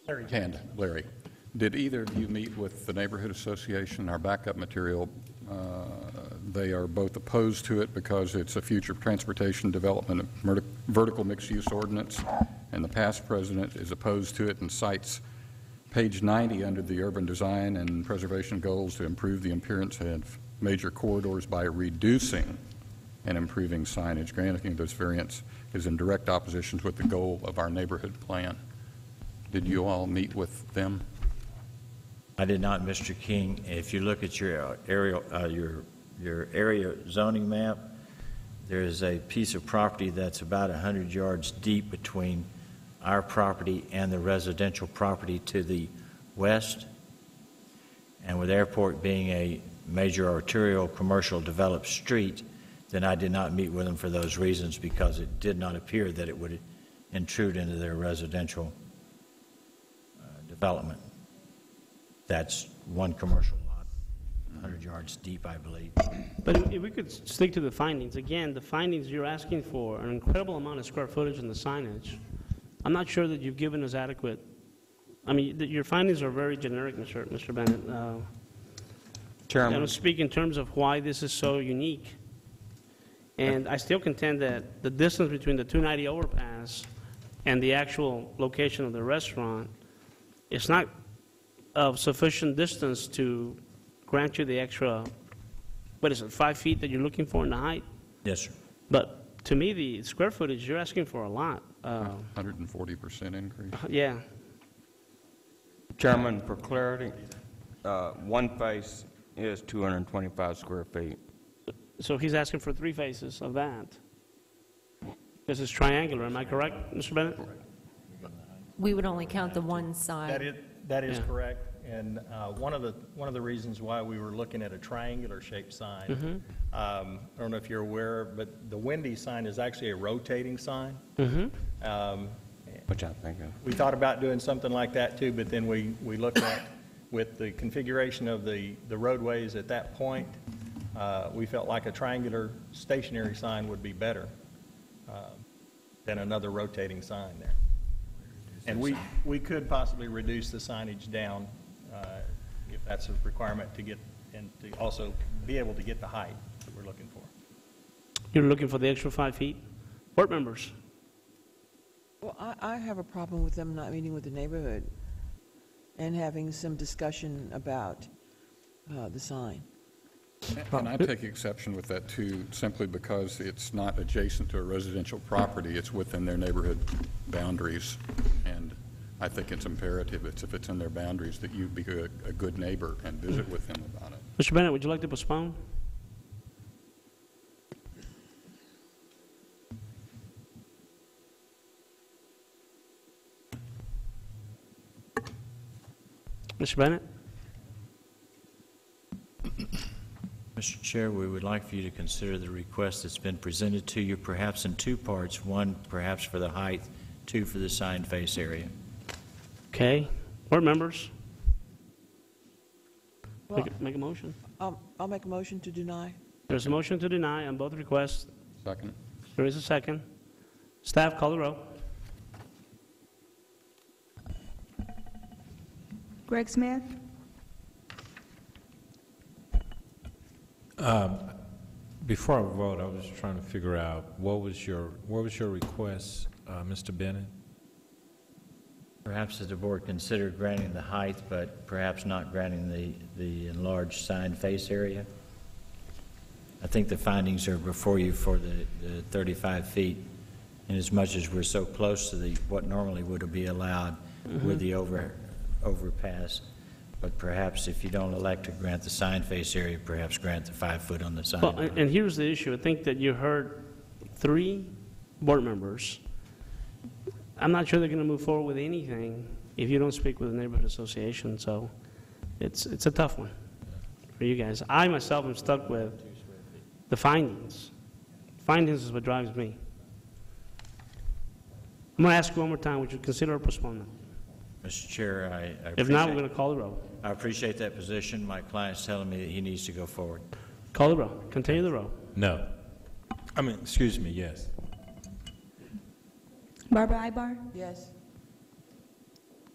Larry, did either of you meet with the Neighborhood Association? Our backup material, they are both opposed to it because it's a future transportation development vertical mixed-use ordinance, and the past president is opposed to it and cites page 90 under the urban design and preservation goals to improve the appearance of major corridors by reducing and improving signage. Granting this variance is in direct opposition with the goal of our neighborhood plan. Did you all meet with them? I did not, Mr. King. If you look at your area zoning map, there is a piece of property that's about 100 yards deep between our property and the residential property to the west. And with the airport being a major arterial commercial developed street, then I did not meet with them for those reasons, because it did not appear that it would intrude into their residential development. That's one commercial lot, 100 yards deep, I believe. But if we could stick to the findings. Again, the findings you're asking for an incredible amount of square footage in the signage. I'm not sure that you've given us adequate. I mean, your findings are very generic, Mr. Bennett. Chairman. I don't speak in terms of why this is so unique. And I still contend that the distance between the 290 overpass and the actual location of the restaurant is not of sufficient distance to grant you the extra, what is it, 5 feet that you're looking for in the height? Yes, sir. But to me, the square footage, you're asking for a lot. 140% increase. Yeah. Chairman, for clarity, one face is 225 square feet. So he's asking for 3 faces of that. This is triangular, am I correct, Mr. Bennett? We would only count the one side. That is Yeah. correct. And one of the reasons why we were looking at a triangular shaped sign, I don't know if you're aware, but the Wendy's sign is actually a rotating sign. Which I think of. We thought about doing something like that too, but then we looked at, with the configuration of the roadways at that point, we felt like a triangular stationary sign would be better than another rotating sign there. And we could possibly reduce the signage down if that's a requirement to get, and to also be able to get the height that we're looking for. You're looking for the extra 5 feet? Board members? Well, I have a problem with them not meeting with the neighborhood and having some discussion about the sign. And I take exception with that, too, simply because it's not adjacent to a residential property. It's within their neighborhood boundaries. And I think it's imperative, if it's in their boundaries, that you be a good neighbor and visit with them about it. Mr. Bennett, would you like to postpone? Mr. Bennett? Mr. Chair, we would like for you to consider the request that's been presented to you, perhaps in 2 parts. 1, perhaps for the height, 2, for the sign face area. Okay. Board members? Well, Make a motion. I'll make a motion to deny. There's a motion to deny on both requests. Second. There is a second. Staff, call the roll. Greg Smith? Before I vote, I was trying to figure out what was your request, Mr. Bennett? Perhaps that the board consider granting the height, but perhaps not granting the enlarged sign face area. I think the findings are before you for the 35 feet, and as much as we're so close to what normally would be allowed with the overpass. But perhaps if you don't elect to grant the sign face area, perhaps grant the 5 foot on the sign. Well, and here's the issue. I think that you heard 3 board members. I'm not sure they're going to move forward with anything if you don't speak with the neighborhood association. So it's a tough one for you guys. I myself am stuck with the findings. Findings is what drives me. I'm going to ask you one more time. Would you consider a postponement? Mr. Chair, I If not, we're going to call the roll. I appreciate that position. My client's telling me that he needs to go forward. Call the roll. Continue the roll. No. I mean, excuse me, yes. Barbara Ibar? Yes.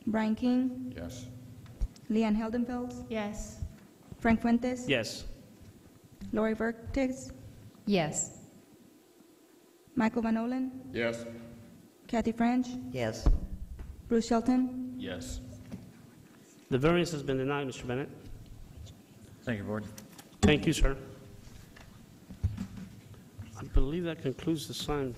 Brian King, Yes. Leanne Heldenfeld, Yes. Frank Fuentes, Yes. Lori Vertex, Yes. Michael Van Olen, Yes. Kathy French, Yes. Bruce Shelton. Yes. The variance has been denied, Mr. Bennett. Thank you, Board. Thank you, sir. I believe that concludes the sign